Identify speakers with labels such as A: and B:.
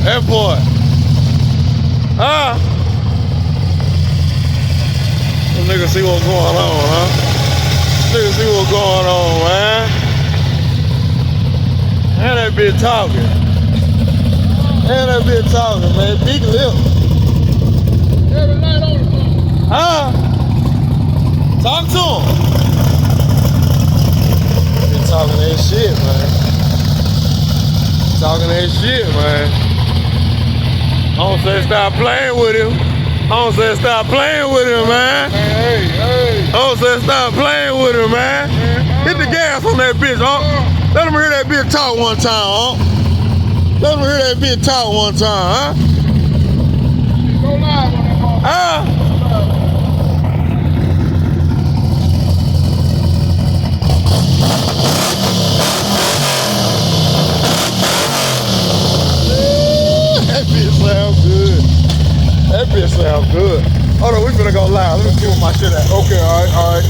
A: Airport. Huh? Them niggas see what's going on, huh? Niggas see what's going on, man. And that bitch talking. And that bitch talking, man. Big lip.
B: Every night on the phone.
A: Huh? Talk to him. Been talking that shit, man. Talking that shit, man. I don't say stop playing with him. I don't say stop playing with him, man.
B: Hey.
A: I don't say stop playing with him, man. Hit the gas on that bitch, huh? Let him hear that bitch talk one time, huh? Let him hear that bitch talk one time, huh?
B: Go live on that phone.
A: Huh? That bitch sound good. That bitch sound good. Hold on, we finna go live. Let me see what my shit at.
B: Okay, all right.